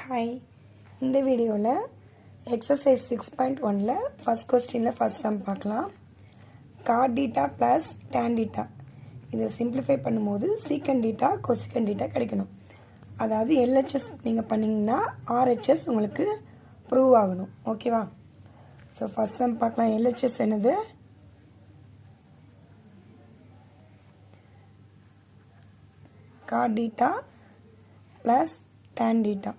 Hi, இந்த வீடியோவில் exercise 6.1ல் ஃபஸ்ட் கொஸ்டினில் ஃபஸ்ட் சம் பார்க்கலாம். Cot theta plus tan theta இதை சிம்பிளிஃபை பண்ணும்போது சீக்கண்ட் டீட்டா கொசிக்கண்ட் டீட்டா கிடைக்கணும். அதாவது எல்ஹெச்எஸ் நீங்கள் பண்ணிங்கன்னா ஆர்ஹெச்எஸ் உங்களுக்கு ப்ரூவ் ஆகணும். ஓகேவா? ஸோ ஃபஸ்ட் சம் பார்க்கலாம். எல்ஹெச்எஸ் என்னது? Cot theta plus tan theta.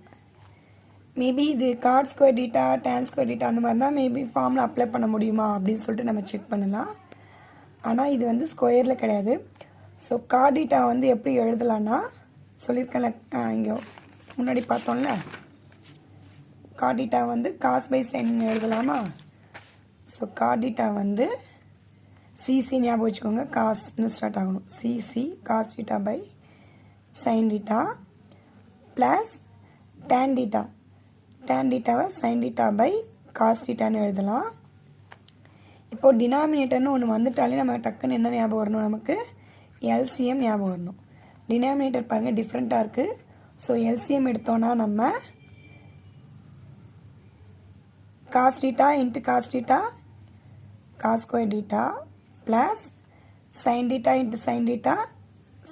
Maybe இது cot square theta tan square theta அந்த மாதிரி தான் மேபி ஃபார்மில் அப்ளை பண்ண முடியுமா அப்படின்னு சொல்லிட்டு நம்ம செக் பண்ணலாம். ஆனால் இது வந்து ஸ்கொயரில் கிடையாது. ஸோ காட் டீட்டா வந்து எப்படி எழுதலான்னா சொல்லியிருக்கேன்ல, இங்கே முன்னாடி பார்த்தோம்ல, காட் டீட்டா வந்து காஸ் பை சைன் எழுதலாமா? ஸோ காட் டீட்டா வந்து சிசி ஞாபகம் வச்சுக்கோங்க, காஸ்ன்னு ஸ்டார்ட் ஆகணும். CC cos theta by sine theta plus tan theta. Tan டீட்டாவை சைன் டீட்டா பை காஸ் டீட்டான்னு எழுதலாம். இப்போது டினாமினேட்டர்னு ஒன்று வந்துட்டாலே நம்ம டக்குன்னு என்ன ஞாபகம் வரணும்? நமக்கு எல்சிஎம் ஞாபகம் வரணும். டினாமினேட்டர் பாருங்கள் டிஃப்ரெண்ட்டாக இருக்குது. ஸோ எல்சிஎம் எடுத்தோன்னா நம்ம cos theta into cos theta cos square theta plus sign theta into sign theta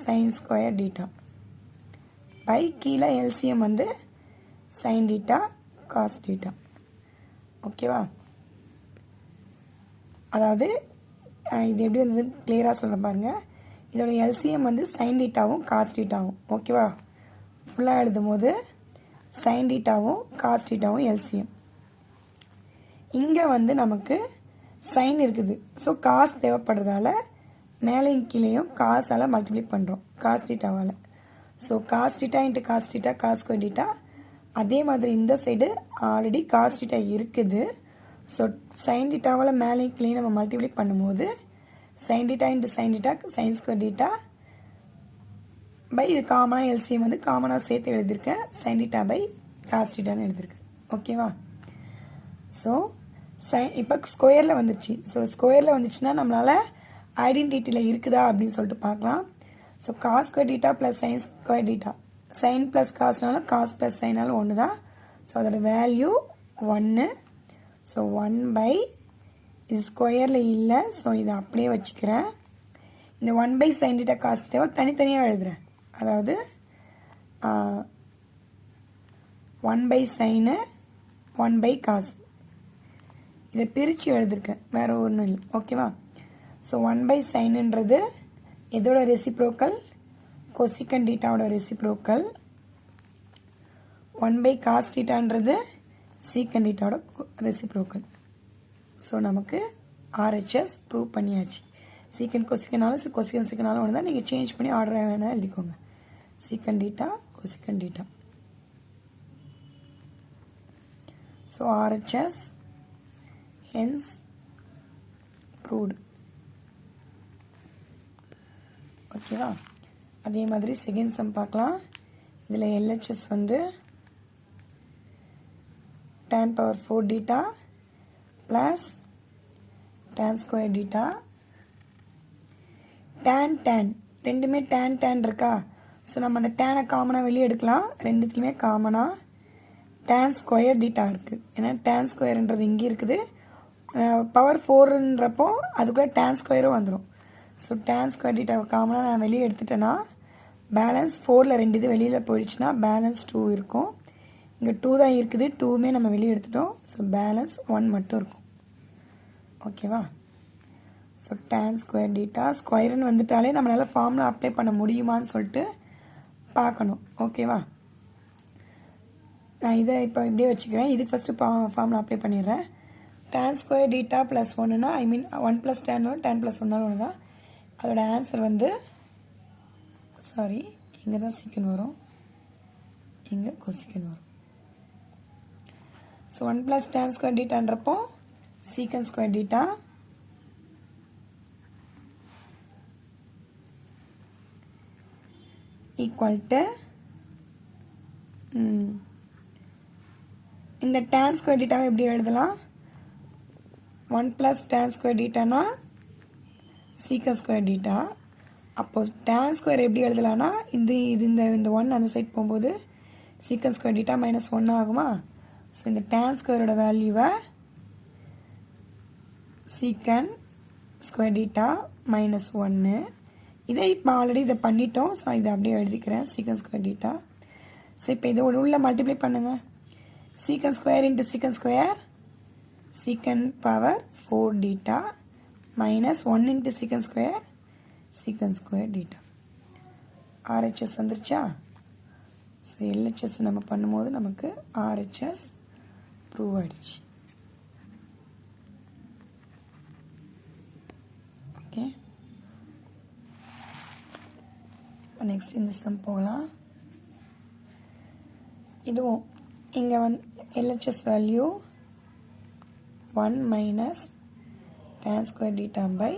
sign square theta by கீழே எல்சிஎம் வந்து சைன் டீட்டா காஸ் டீட்டா. ஓகேவா? அதாவது இது எப்படி வந்து கிளியராக சொல்கிறேன் பாருங்கள். இதோட எல்சிஎம் வந்து சைன் டீட்டாவும் காஸ் டீட்டாவும். ஓகேவா? ஃபுல்லாக எழுதும் போது சைன் டீட்டாவும் காஸ் டீட்டாவும் எல்சிஎம். இங்கே வந்து நமக்கு சைன் இருக்குது. ஸோ காஸ் தேவைப்படுறதால மேலேயும் கீழேயும் காசால் மல்டிப்ளை பண்ணுறோம் காஸ் டீட்டாவால். So cos theta into cos theta cos square theta. அதே மாதிரி இந்த சைடு ஆல்ரெடி காஸ் டீட்டா இருக்குது. ஸோ சைன் டீட்டாவால் மேலேயும் கீழே நம்ம மல்டிப்ளை பண்ணும்போது sine theta into sign theta sign square theta by இது காமனாக எல்சிஎம் வந்து காமனாக சேர்த்து எழுதியிருக்கேன். சைன் டீட்டா பை காஸ் டீட்டான்னு எழுதியிருக்கேன். ஓகேவா? ஸோ இப்போ ஸ்கொயரில் வந்துடுச்சு. ஸோ ஸ்கொயரில் வந்துச்சுன்னா நம்மளால் ஐடென்டிட்டியில் இருக்குதா அப்படின்னு சொல்லிட்டு பார்க்கலாம். So cos square theta plus sine square theta, sine plus காஸ்னாலும் காஸ் ப்ளஸ் சைனாலும் ஒன்று தான். ஸோ அதோட வேல்யூ 1. ஸோ 1 பை இது ஸ்கொயரில் இல்லை. ஸோ இதை அப்படியே வச்சுக்கிறேன். இந்த 1 பை சைன் டீட்டா காஸ் டீட்டாவை தனித்தனியாக எழுதுகிறேன். அதாவது 1 பை சைனு 1 பை காஸ் இதை பிரித்து எழுதிருக்கேன், வேறு ஒன்றும் இல்லை. ஓகேவா? ஸோ 1 பை சைனுன்றது எதோட ரெசிப்ரோக்கல்? கொசிக்கண்ட் டீட்டாவோட ரெசிப்ரோக்கல். 1 பை காஸ் டீட்டான்றது சீக்கண்ட் டீட்டாவோட ரெசிப்ரோக்கல். ஸோ நமக்கு ஆர்ஹெச்எஸ் ப்ரூவ் பண்ணியாச்சு. சீக்கண்ட் கொசிக்கனாலும் கொசிக்கன் சீக்கனாலும் ஒன்று தான். நீங்கள் சேஞ்ச் பண்ணி ஆர்டர் வேணால் எழுதிக்கோங்க. Secant theta cosecant theta. So RHS hence proved. ஓகேவா? அதே மாதிரி செகண்ட் சம் பார்க்கலாம். இதில் எல்ஹெச்எஸ் வந்து tan power 4 theta plus tan square theta. tan ரெண்டுமே tan இருக்கா? ஸோ நம்ம அந்த டேனை காமனாக வெளியே எடுக்கலாம். ரெண்டுத்துலையுமே காமனாக tan ஸ்கொயர் டீட்டா இருக்குது. ஏன்னா tan ஸ்கொயர்ன்றது இங்கே இருக்குது. பவர் 4ன்றப்போ அதுக்குள்ளே tan ஸ்கொயரும் வந்துடும். ஸோ tan ஸ்கொயர் டீட்டாவை காமனாக நான் வெளியே எடுத்துட்டேன்னா பேலன்ஸ் 4ல் 2 இது வெளியில் போயிடுச்சுன்னா பேலன்ஸ் 2 இருக்கும். இங்கே 2 தான் இருக்குது. 2மே நம்ம வெளியே எடுத்துட்டோம். ஸோ பேலன்ஸ் 1 மட்டும் இருக்கும். ஓகேவா? ஸோ tan ஸ்கொயர் டீட்டா ஸ்கொயர்னு வந்துட்டாலே நம்மளால் ஃபார்மில் அப்ளை பண்ண முடியுமான்னு சொல்லிட்டு பார்க்கணும். ஓகேவா? நான் இதை இப்போ இப்படியே வச்சுக்கிறேன். இதுக்கு ஃபஸ்ட்டு ஃபார்மில் அப்ளை பண்ணிடுறேன். tan ஸ்கொயர் டீட்டா ப்ளஸ் 1னா ஐ மீன் 1 ப்ளஸ் tan ப்ளஸ் 1 ஒன்று தான். அதோட ஆன்சர் வந்து சாரி, இங்கே தான் சீக்கன் வரும், இங்கே கொசிக்கன் வரும். ஸோ 1 ப்ளஸ் tan ஸ்கொயர் டீட்டான்றப்போ சீக்கன் ஸ்கொயர் டீட்டா ஈக்குவல் டு இந்த tan ஸ்கொயர் டீட்டாவை எப்படி எழுதலாம்? 1 ப்ளஸ் tan ஸ்கொயர் டீட்டானா சீக்கன் ஸ்கொயர் டீட்டா. அப்போது tan ஸ்கொயர் எப்படி எழுதலான்னா இந்த 1 அந்த சைட் போகும்போது சீக்கன் ஸ்கொயர் டீட்டா மைனஸ் 1 ஆகுமா? ஸோ இந்த டேன் ஸ்கொயரோட வேல்யூவை சீக்கன் ஸ்கொயர் டீட்டா மைனஸ் 1. இதை இப்போ ஆல்ரெடி இதை பண்ணிட்டோம். ஸோ இதை அப்படியே எழுதிக்கிறேன் சீக்கன் ஸ்கொயர் டீட்டா. ஸோ இப்போ இதை உள்ள மல்டிப்ளை பண்ணுங்கள். Sec square into sec square sec power 4 theta minus 1 into sec square theta. RHS வந்துருச்சா? ஸோ எல்ஹெச்எஸ் நம்ம பண்ணும்போது நமக்கு ஆர்ஹெச்எஸ் ப்ரூவ் ஆகிடுச்சு. ஓகே, இப்போ நெக்ஸ்ட் இந்த சம் போகலாம். இதுவும் இங்கே LHS value 1 minus tan square theta by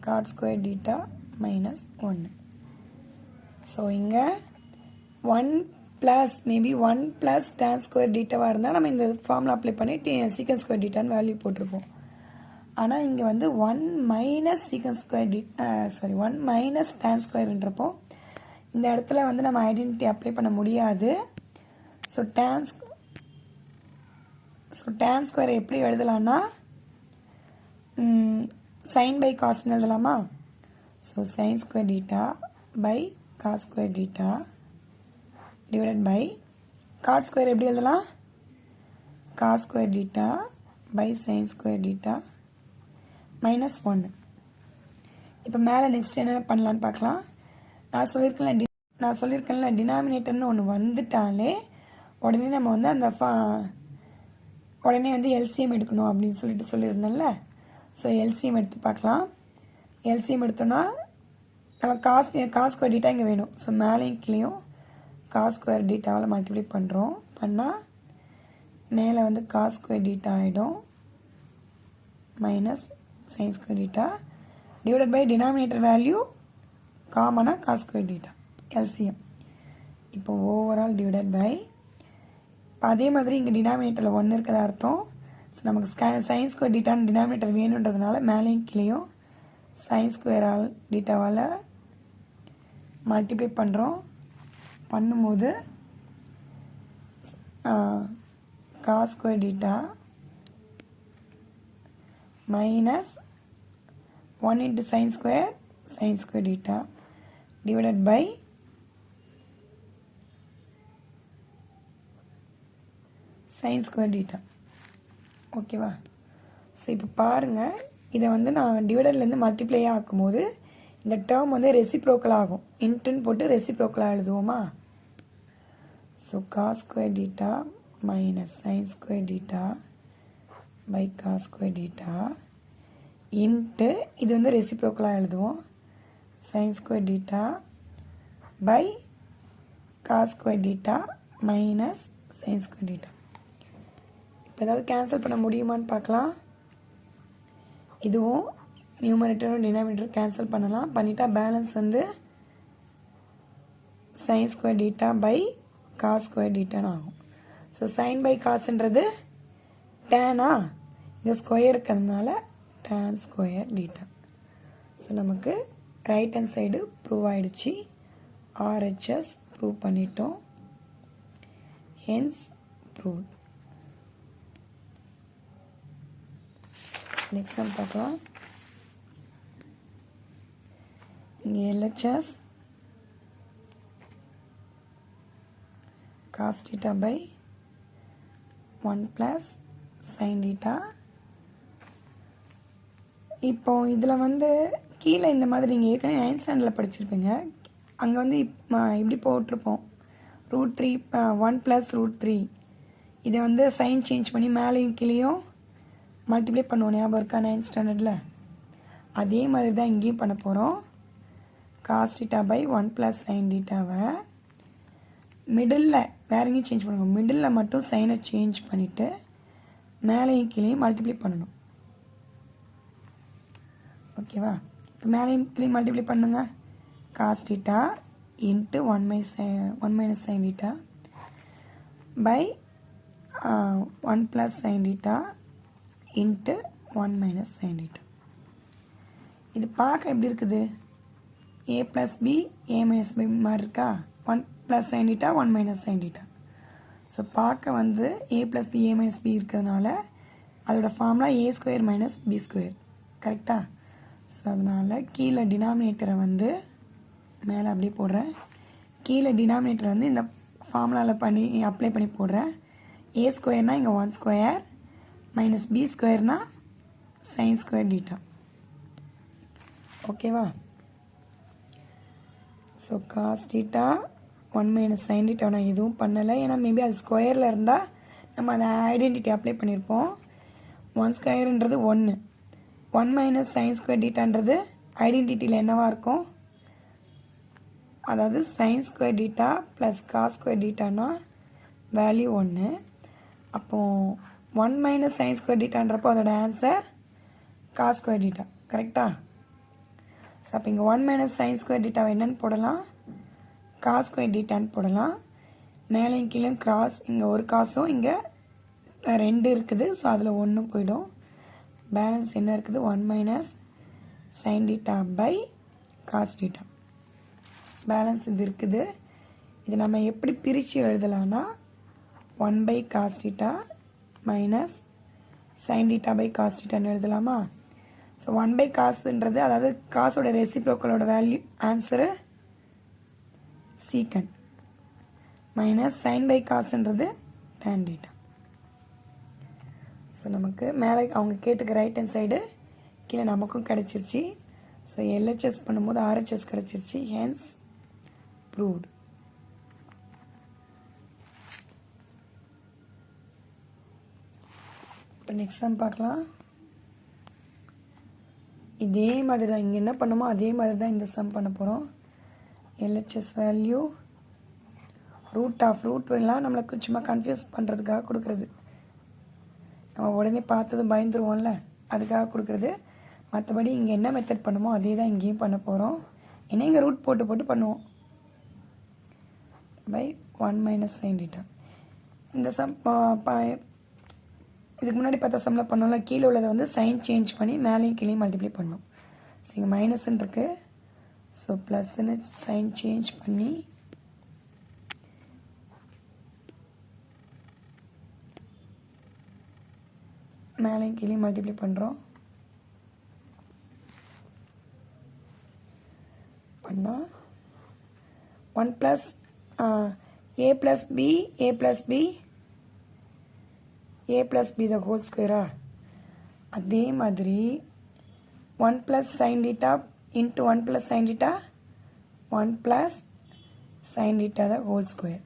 cot square theta minus 1. So இங்கே 1 plus maybe 1 plus tan square டீட்டாவாக இருந்தால் நம்ம இந்த ஃபார்முலா அப்ளை பண்ணி சீக்கன் ஸ்கொயர் டீட்டான்னு வேல்யூ போட்டிருப்போம். ஆனால் இங்கே 1 மைனஸ் சீக்கன் ஸ்கொயர் சாரி 1 மைனஸ் tan ஸ்கொயர்ன்றப்போ இந்த இடத்துல நம்ம ஐடென்டிட்டி அப்ளை பண்ண முடியாது. ஸோ tan ஸ்கொயரை எப்படி எழுதலான்னா சைன் பை காஸ்ன்னு எழுதலாமா? So sine square theta by cos square theta divided by cot square எப்படி எழுதலாம்? Cos square theta by sign square theta minus 1. இப்போ மேலே நெக்ஸ்ட் என்ன பண்ணலான்னு பார்க்கலாம். நான் சொல்லியிருக்கேன்ல டினாமினேட்டர்னு ஒன்று வந்துட்டாலே உடனே நம்ம அந்த உடனே எல்சிஎம் எடுக்கணும் அப்படின்னு சொல்லியிருந்தேன்ல. ஸோ எல்சிஎம் எடுத்து பார்க்கலாம். எல்சிஎம் எடுத்தோன்னா நம்ம காஸ் ஸ்கொயர் டீட்டா இங்கே வேணும். ஸோ மேலேயும் கீழேயும் காஸ் ஸ்கொயர் டீட்டாவில் மல்டிப்ளை பண்ணுறோம். பண்ணால் மேலே காஸ் ஸ்கொயர் டீட்டா ஆகிடும் minus sign square theta divided by denominator value காமனாக காஸ் ஸ்கொயர் டீட்டா எல்சிஎம். இப்போ ஓவரால் டிவைடட் பை அதே மாதிரி இங்கே டினாமினேட்டரில் 1 இருக்கிறதா அர்த்தம். ஸோ நமக்கு சைன் ஸ்கொயர் டீட்டான்னு டினாமினேட்டர் வேணுன்றதுனால மேலேயும் கீழேயும் சைன் ஸ்கொயரால் டீட்டாவால் மல்டிப்ளை பண்ணுறோம். பண்ணும்போது cos square theta minus 1 into sin square theta divided by sign square theta. ஓகேவா? ஸோ இப்போ பாருங்கள், இதை நான் டிவைடர்லேருந்து மல்டிப்ளை ஆக்கும்போது இந்த டேர்ம் ரெசிப்ரோக்கல் ஆகும். இன்ட்டுன்னு போட்டு ரெசிப்ரோக்கலாக எழுதுவோமா? So cos square theta minus sign square theta by cos square theta into இது ரெசிப்ரோக்கலாக எழுதுவோம் sine square theta by cos square theta minus sign square theta. இப்போ ஏதாவது கேன்சல் பண்ண முடியுமான்னு பார்க்கலாம். இதுவும் நியூமரேட்டரும் டினாமினேட்டரும் கேன்சல் பண்ணலாம். பண்ணிட்டா balance sine square theta by cos square டீட்டான்னு ஆகும். ஸோ சைன் பை காசுன்றது டேனா, இங்கே ஸ்கொயர் இருக்கிறதுனால டேன் ஸ்கொயர் டீட்டா. ஸோ நமக்கு ரைட் ஹேண்ட் சைடு ப்ரூவ் ஆகிடுச்சு. ஆர்ஹெச்எஸ் ப்ரூவ் பண்ணிட்டோம். Hence prove. நெக்ஸ்ட் சம் பார்க்கலாம். இங்கே LHS cos theta by 1 plus sin theta. இப்போ இதில் கீழே இந்த மாதிரி நீங்கள் ஏற்கனவே 9th ஸ்டாண்டர்டில் படிச்சிருப்பீங்க. அங்கே இப்படி போட்டிருப்போம் √3 1 + √3. இதை சைன் சேஞ்ச் பண்ணி மேலேயும் கீழேயும் மல்டிப்ளை பண்ணுவோம். ஞாபகம் இருக்கா 9th ஸ்டாண்டர்டில்? அதே மாதிரி தான் இங்கேயும் பண்ண போகிறோம். cos theta by 1 plus sin thetaவை middle வேறு எங்கேயும் சேஞ்ச் பண்ணுவோம். மிடில் மட்டும் சைனை சேஞ்ச் பண்ணிவிட்டு மேலேயும் கீழேயும் மல்டிப்ளை பண்ணணும். ஓகேவா? இப்போ மேலேயும் கீழேயும் மல்டிப்ளை பண்ணுங்க. cos theta into 1 minus sin theta by 1 plus sin theta into 1 minus sin theta. இது பார்க்க எப்படி இருக்குது? a + b a - b மாதிரி இருக்கா? 1 plus sign theta 1 minus sign theta. So பார்க்க வந்து a plus B A minus b இருக்கிறதுனால அதோட formula a square minus B square. கரெக்டாக? ஸோ அதனால் கீழே டினாமினேட்டரை வந்து மேலே அப்படியே போடுறேன். கீழே டினாமினேட்டர் வந்து இந்த ஃபார்முலாவில் அப்ளை பண்ணி போடுறேன். ஏ ஸ்கொயர்னால் இங்கே 1 ஸ்கொயர் மைனஸ் பி ஸ்கொயர்னால் சைன் ஸ்கொயர் டீட்டா. ஓகேவா? So cos theta 1 minus sign theta நான் எதுவும் பண்ணலை, ஏன்னா மேபி அது ஸ்கொயரில் இருந்தால் நம்ம அதை ஐடென்டிட்டி அப்ளை பண்ணியிருப்போம். 1 ஸ்கொயருன்றது 1, 1 மைனஸ் சைன் ஸ்கொயர் டீட்டான்றது ஐடென்டிட்டியில் என்னவாக இருக்கும், அதாவது sine square theta plus cos square டீட்டானா வேல்யூ 1. அப்போது 1 மைனஸ் சைன் ஸ்கொயர் டீட்டான்றப்போ அதோட ஆன்சர் காஸ் ஸ்கொயர் டீட்டா. கரெக்டாக? ஸோ அப்போ இங்கே 1 மைனஸ் சைன் ஸ்கொயர் டீட்டாவை என்னென்னு போடலாம், காஸ் ஸ்கொயர் டீட்டான்னு போடலாம். மேலேயும் கீழே கிராஸ், இங்கே ஒரு காசும் இங்கே 2 இருக்குது. ஸோ அதில் 1 போயிடும். பேலன்ஸ் என்ன இருக்குது, 1 minus sign theta by cos theta. Balance இது இருக்குது. இது நம்ம எப்படி பிரித்து எழுதலான்னா 1 by cos theta minus sign theta by cos டீட்டான்னு எழுதலாமா? ஸோ 1 பை காசுன்றது, அதாவது காசோட ரெசிப்ரோக்கலோட value answer sec minus sine by காசுன்றது டேன் டீட்டா. ஸோ நமக்கு மேலே அவங்க கேட்டுக்க ரைட் ஹேண்ட் சைடு கீழே நமக்கும் கிடச்சிருச்சு. ஸோ எல்ஹெச்எஸ் பண்ணும்போது ஆர்ஹெச்எஸ் கிடச்சிருச்சு. Hence proved. இப்போ நெக்ஸ்ட் சம் பார்க்கலாம். இதே மாதிரி தான் இங்கே என்ன பண்ணுமோ அதே மாதிரி தான் இந்த சம் பண்ண போகிறோம். எல்ஹெச்எஸ் வேல்யூ ரூட் எல்லாம் நம்மளுக்கு சும்மா கன்ஃபியூஸ் பண்ணுறதுக்காக கொடுக்குறது. நம்ம உடனே பார்த்ததும் பயந்துருவோம்ல, அதுக்காக கொடுக்குறது. மற்றபடி இங்கே என்ன மெத்தட் பண்ணுமோ அதே தான் இங்கேயும் பண்ண போகிறோம். ஏன்னா இங்கே ரூட் போட்டு பண்ணுவோம். By 1 minus sign theta. இந்த சம் இதுக்கு முன்னாடி பார்த்த சம்மில் பண்ணோம்ல, கீழே உள்ளதை வந்து சைன் சேஞ்ச் பண்ணி மேலேயும் கீழே மல்டிப்ளை பண்ணோம். ஸோ இங்கே மைனஸ்ன்னு இருக்குது. ஸோ ப்ளஸ்ன்னு சைன் சேஞ்ச் பண்ணி மேலேயும் கீழே மல்டிப்ளை பண்ணுறோம். பண்ணால் 1 plus a plus B the whole ஸ்கொயரா. அதே மாதிரி 1 plus sign theta into 1 plus sign theta 1 plus sign theta the whole square.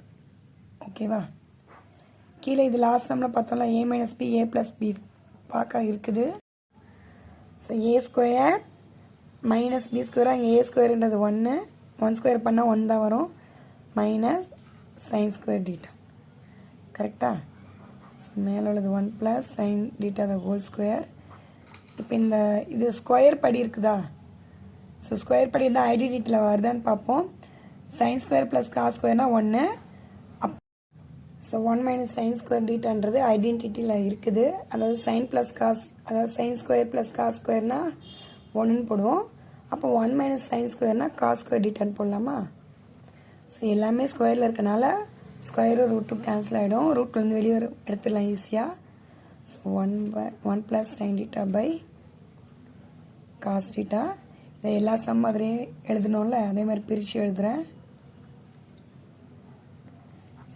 ஓகேவா? கீழே இது லாஸ்ட் சம்மில் பார்த்தோம்ல, a minus B A plus B பார்க்க இருக்குது. So A square minus B ஸ்கொயராக இங்கே ஏ ஸ்கொயருன்றது 1 ஸ்கொயர் பண்ணால் 1 தான் வரும். Minus sign square theta. கரெக்டாக? ஸோ மேலே உள்ளது 1 plus sign theta the whole square. இப்போ இது ஸ்கொயர் படி இருக்குதா? ஸோ ஸ்கொயர் படி இருந்தால் ஐடென்டிட்டியில் வருதான்னு பார்ப்போம். சைன் ஸ்கொயர் ப்ளஸ் காஸ் ஸ்கொயர்னால் 1. ஸோ 1 மைனஸ் சைன் ஸ்கொயர் டீட்டான்றது ஐடென்டிட்டியில் இருக்குது. அதாவது சைன் ப்ளஸ் காஸ், அதாவது சைன் ஸ்கொயர் ப்ளஸ் காஸ் ஸ்கொயர்னால் 1ன்னு போடுவோம். அப்போ 1 மைனஸ் சைன் ஸ்கொயர்னால் காஸ் ஸ்கொயர் டீட்டான்னு போடலாமா? ஸோ எல்லாமே ஸ்கொயரில் இருக்கனால ஸ்கொயரும் ரூட்டும் கேன்சல் ஆகிடும். ரூட்லேருந்து வெளியே எடுத்துடலாம் ஈஸியாக. So 1 plus sign theta by cos theta. இதை எல்லா சம் மாதிரியும் எழுதணும்ல, அதே மாதிரி பிரித்து எழுதுகிறேன்.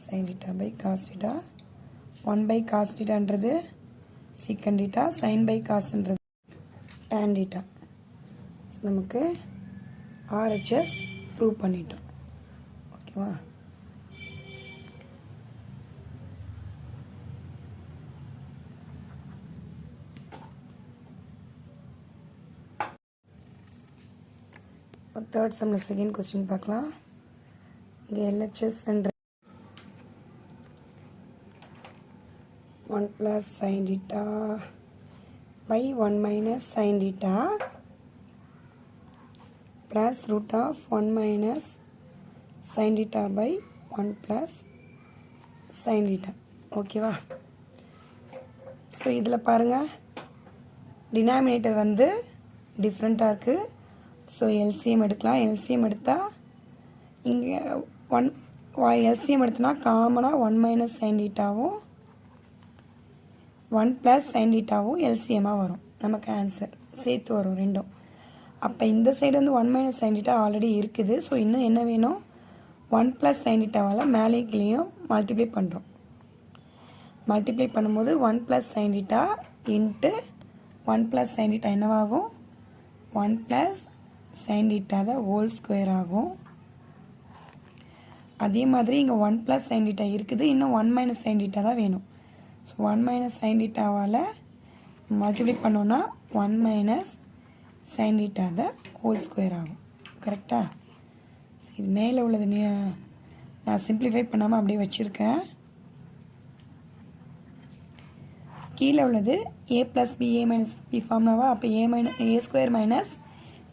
Sine theta by cos theta. 1 by cos டீட்டான்றது சீக்கன் டீட்டா, சைன் பை காசுன்றது டேன் டீட்டா. ஸோ நமக்கு ஆர்ஹெச்எஸ் ப்ரூவ் பண்ணிட்டோம். ஓகேவா? தேர்ட் சம்மில் செகண்ட் கொஸ்டின் பார்க்கலாம். இங்கே எல்ஹெச்எஸ் என்ற 1 plus sign theta by 1 minus sign theta plus root of 1 minus sign theta by 1 plus sign theta. ஓகேவா? ஸோ இதில் பாருங்கள், டினாமினேட்டர் வந்து டிஃப்ரெண்ட்டாக இருக்குது. ஸோ எல்சிஎம் எடுக்கலாம். எல்சிஎம் எடுத்தால் இங்கே எல்சிஎம் எடுத்தோன்னா காமனாக 1 மைனஸ் சைன் டீட்டாவும் 1 ப்ளஸ் சைன் டீட்டாவும் எல்சிஎம்மாக வரும். நமக்கு ஆன்சர் சேர்த்து வரும் ரெண்டும். அப்போ இந்த சைடு வந்து 1 மைனஸ் சைன் டீட்டா ஆல்ரெடி இருக்குது. ஸோ இன்னும் என்ன வேணும், 1 ப்ளஸ் சைன் டீட்டாவால் மேலே கீழேயும் மல்டிப்ளை பண்ணுறோம். மல்டிப்ளை பண்ணும்போது 1 plus sign theta into 1 plus sine theta என்னவாகும், 1 ப்ளஸ் சைன் டீட்டா தான் ஹோல் ஸ்கொயர் ஆகும். அதே மாதிரி இங்கே 1 ப்ளஸ் சைன் டீட்டா இருக்குது, இன்னும் 1 மைனஸ் சைன் டீட்டா தான் வேணும். ஸோ 1 மைனஸ் சைன் டீட்டாவால் மல்டிப்ளை பண்ணோன்னா 1 மைனஸ் சைன் டீட்டா தான் ஹோல் ஸ்கொயர் ஆகும். கரெக்டாக? இது மேலே உள்ளது நான் சிம்பிளிஃபை பண்ணாமல் அப்படியே வச்சுருக்கேன். கீழே உள்ளது A plus B A minus B ஃபார்ம்னாவா? அப்போ A square minus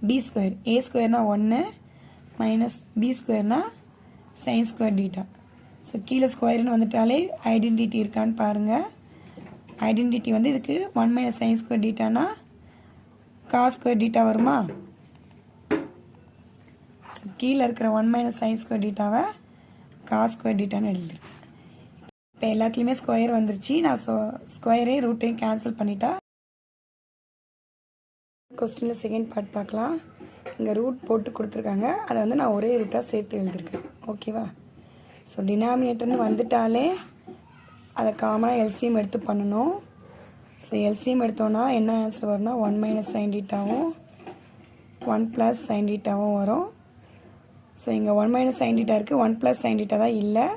B square. A ஸ்கொயர்னா 1 மைனஸ் பி ஸ்கொயர்னா சைன் ஸ்கொயர் டீட்டா. ஸோ கீழே ஸ்கொயர்னு வந்துட்டாலே ஐடென்டிட்டி இருக்கான்னு பாருங்கள். ஐடென்டிட்டி வந்து இதுக்கு 1 மைனஸ் சைன் ஸ்கொயர் டீட்டானா காஸ் ஸ்கொயர் டீட்டா வருமா? ஸோ கீழே இருக்கிற 1 மைனஸ் சைன் ஸ்கொயர் டீட்டாவை காஸ் ஸ்கொயர் டீட்டான்னு எழுதிருக்கேன். இப்போ எல்லாத்துலேயுமே ஸ்கொயர் வந்துருச்சு. நான் ஸ்கொயரையும் ரூட்டையும் கேன்சல் பண்ணிட்டா. கொஸ்டினில் செகண்ட் பார்ட் பார்க்கலாம். இங்கே ரூட் போட்டு கொடுத்துருக்காங்க, அதை வந்து நான் ஒரே ரூட்டாக சேர்த்து எழுதியிருக்கேன். ஓகேவா? ஸோ டினாமினேட்டர்னு வந்துட்டாலே அதை காமனாக எல்சிஎம் எடுத்து பண்ணணும். ஸோ எல்சிஎம் எடுத்தோன்னா என்ன ஆன்சர் வரும்னா 1 மைனஸ் சைன் டீட்டாவும் 1 ப்ளஸ் சைன் டீட்டாவும் வரும். ஸோ இங்கே 1 மைனஸ் சைன் டீட்டா இருக்குது, 1 ப்ளஸ் சைன் டீட்டா தான் இல்லை.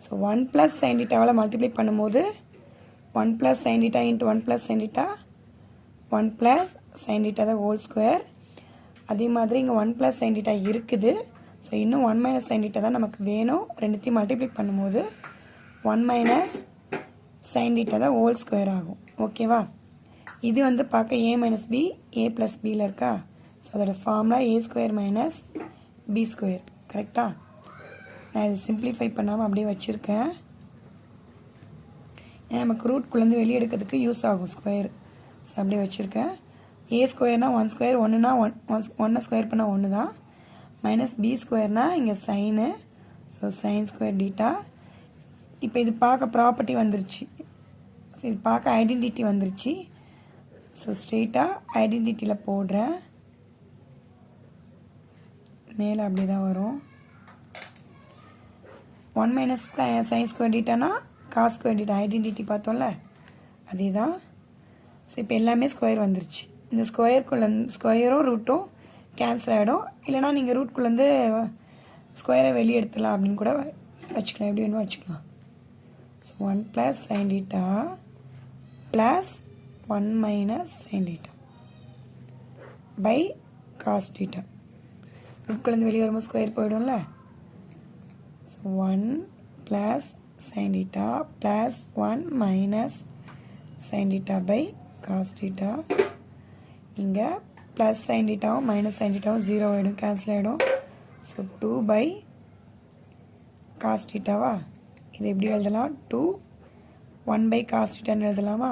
ஸோ 1 ப்ளஸ் சைன் டீட்டாவால் மல்டிப்ளை பண்ணும்போது 1 plus sign theta into 1 plus sign theta 1 plus sine theta தான் ஹோல் ஸ்கொயர். அதே மாதிரி இங்கே 1 ப்ளஸ் சைன் டீட்டா இருக்குது. ஸோ இன்னும் 1 மைனஸ் சைன் டீட்டா தான் நமக்கு வேணும். ரெண்டுத்தையும் மல்டிப்ளை பண்ணும்போது 1 மைனஸ் சைன் டீட்டா தான் ஹோல் ஸ்கொயர் ஆகும். ஓகேவா? இது வந்து பார்க்க ஏ மைனஸ் பி ஏ ப்ளஸ் பியில் இருக்கா? ஸோ அதோட formula a square minus B square. கரெக்டாக? நான் இது சிம்பிளிஃபை பண்ணாமல் அப்படியே வச்சுருக்கேன். ஏன்னா நமக்கு ரூட்குள்ளேருந்து வெளியே எடுக்கிறதுக்கு யூஸ் ஆகும் ஸ்கொயர். ஸோ அப்படியே வச்சுருக்கேன். ஏ ஸ்கொயர்னால் 1 ஸ்கொயர், 1னா 1 ஸ்கொயர் பண்ணால் 1 தான். மைனஸ் பி ஸ்கொயர்னால் இங்கே sign. So sine square theta. இப்போ இது பார்க்க ப்ராப்பர்ட்டி வந்துருச்சு. ஸோ இது பார்க்க ஐடென்டிட்டி வந்துருச்சு. ஸோ ஸ்ட்ரெயிட்டாக ஐடென்டிட்டியில் போடுறேன். மேலே அப்படி தான் வரும். 1 மைனஸ் சைன் ஸ்கொயர் டீட்டானா காஸ் ஸ்கொயர் டீட்டா ஐடென்டிட்டி பார்த்தோம்ல, அதே தான். ஸோ இப்போ எல்லாமே ஸ்கொயர் வந்துருச்சு. இந்த ஸ்கொயரும் ரூட்டும் கேன்சல் ஆகிடும். இல்லைனா நீங்கள் ரூட்குள்ளேருந்து ஸ்கொயரை வெளியே எடுத்துடலாம் அப்படின்னு கூட வச்சுக்கலாம். எப்படி வேணுமோ வச்சுக்கலாம். So 1 plus sign theta plus 1 minus sign theta by cos theta. ரூட்குள்ளேருந்து வெளியே வரும்போது ஸ்கொயர் போயிடும்ல. So 1 plus sign theta plus 1 minus sign theta by cos theta. இங்கே ப்ளஸ் சைன் டீட்டாவும் மைனஸ் சைன் டீட்டாவும் 0 ஆகிடும், கேன்சல் ஆகிடும். ஸோ 2 பை காஸ் டீட்டாவா? இது எப்படி எழுதலாம்? 2 1 பை காஸ் டீட்டான்னு எழுதலாமா?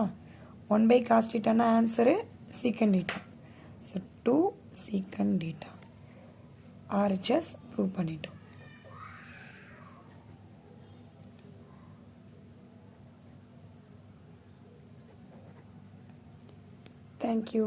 1 பை காஸ் டீட்டானா answer secant theta. So 2 secant theta. RHS prove பண்ணிட்டோம். Thank you.